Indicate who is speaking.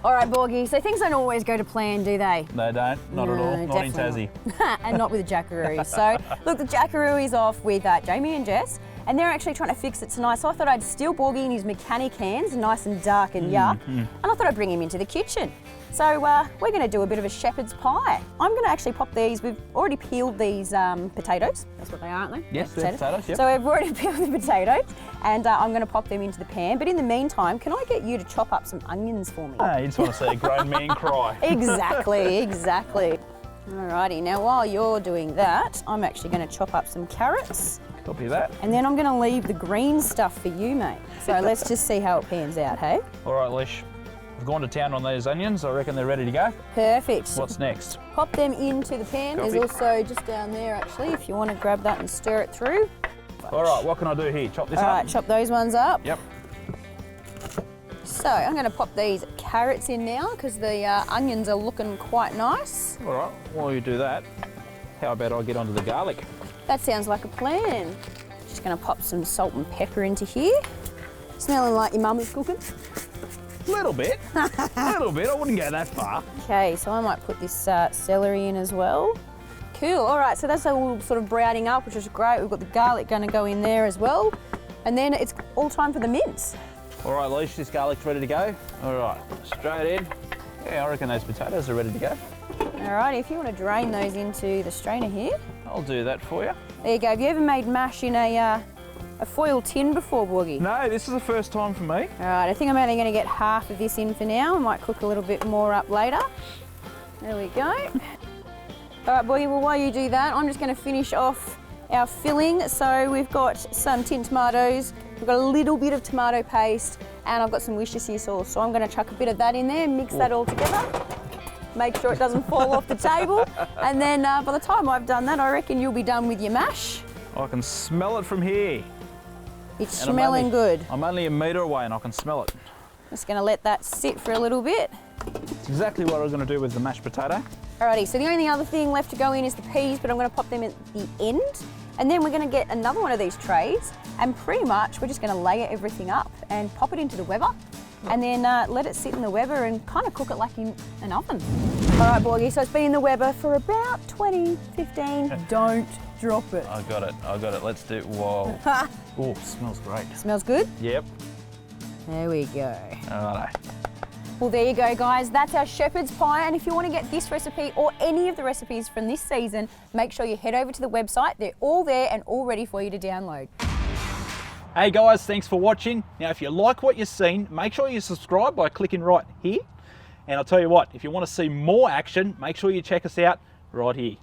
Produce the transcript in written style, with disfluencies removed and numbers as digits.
Speaker 1: All right, Borgy, so things don't always go to plan, do they?
Speaker 2: They don't, not at all, not in Tassie.
Speaker 1: And not with the jackaroo. So, look, the jackaroo is off with Jamie and Jess, and they're actually trying to fix it tonight. So I thought I'd steal Borgy in his mechanic hands, nice and dark and yuck, and I thought I'd bring him into the kitchen. So we're going to do a bit of a shepherd's pie. I'm going to actually pop these. We've already peeled these potatoes. That's what they are, aren't they?
Speaker 2: Yes, they're potatoes, yep.
Speaker 1: So we've already peeled the potatoes, and I'm going to pop them into the pan. But in the meantime, can I get you to chop up some onions for me?
Speaker 2: Ah, you just want to see a grown man cry.
Speaker 1: Exactly, exactly. Alrighty, now while you're doing that, I'm actually going to chop up some carrots.
Speaker 2: Copy that.
Speaker 1: And then I'm going to leave the green stuff for you, mate. So let's just see how it pans out, hey?
Speaker 2: All right, Leash. I've gone to town on those onions. I reckon they're ready to go.
Speaker 1: Perfect.
Speaker 2: What's next?
Speaker 1: Pop them into the pan.
Speaker 2: Copy.
Speaker 1: There's also just down there, actually, if you want to grab that and stir it through.
Speaker 2: All right, what can I do here? Chop this up?
Speaker 1: All right, chop those ones up.
Speaker 2: Yep.
Speaker 1: So I'm going to pop these carrots in now because the onions are looking quite nice.
Speaker 2: All right, while you do that, how about I get onto the garlic?
Speaker 1: That sounds like a plan. Just going to pop some salt and pepper into here. Smelling like your mum is cooking.
Speaker 2: A little bit. A little bit. I wouldn't go that far.
Speaker 1: Okay, so I might put this celery in as well. Cool. All right, so that's all sort of browning up, which is great. We've got the garlic going to go in there as well. And then it's all time for the mince.
Speaker 2: All right, Leash, this garlic's ready to go. All right, straight in. Yeah, I reckon those potatoes are ready to go.
Speaker 1: All right, if you want to drain those into the strainer here.
Speaker 2: I'll do that for you.
Speaker 1: There you go. Have you ever made mash in a foil tin before, Borgy?
Speaker 2: No, this is the first time for me.
Speaker 1: All right, I think I'm only going to get half of this in for now. I might cook a little bit more up later. There we go. All right, Borgy, well, while you do that, I'm just going to finish off our filling. So we've got some tin tomatoes, we've got a little bit of tomato paste, and I've got some Worcestershire sauce. So I'm going to chuck a bit of that in there, mix that all together. Make sure it doesn't fall off the table. And then by the time I've done that, I reckon you'll be done with your mash.
Speaker 2: I can smell it from here.
Speaker 1: It's smelling good.
Speaker 2: I'm only a metre away and I can smell it.
Speaker 1: Just going to let that sit for a little bit.
Speaker 2: It's exactly what I was going to do with the mashed potato.
Speaker 1: Alrighty, so the only other thing left to go in is the peas, but I'm going to pop them at the end. And then we're going to get another one of these trays, and pretty much we're just going to layer everything up and pop it into the Weber, and then let it sit in the Weber and kind of cook it like in an oven. All right, Borgy, so it's been in the Weber for about 20, 15. Don't drop it.
Speaker 2: I got it. Let's do it. Whoa. Oh, smells great.
Speaker 1: Smells good?
Speaker 2: Yep.
Speaker 1: There we go.
Speaker 2: All right.
Speaker 1: Well, there you go, guys. That's our shepherd's pie. And if you want to get this recipe or any of the recipes from this season, make sure you head over to the website. They're all there and all ready for you to download.
Speaker 2: Hey guys, thanks for watching. Now, if you like what you've seen, make sure you subscribe by clicking right here. And I'll tell you what, if you want to see more action, make sure you check us out right here.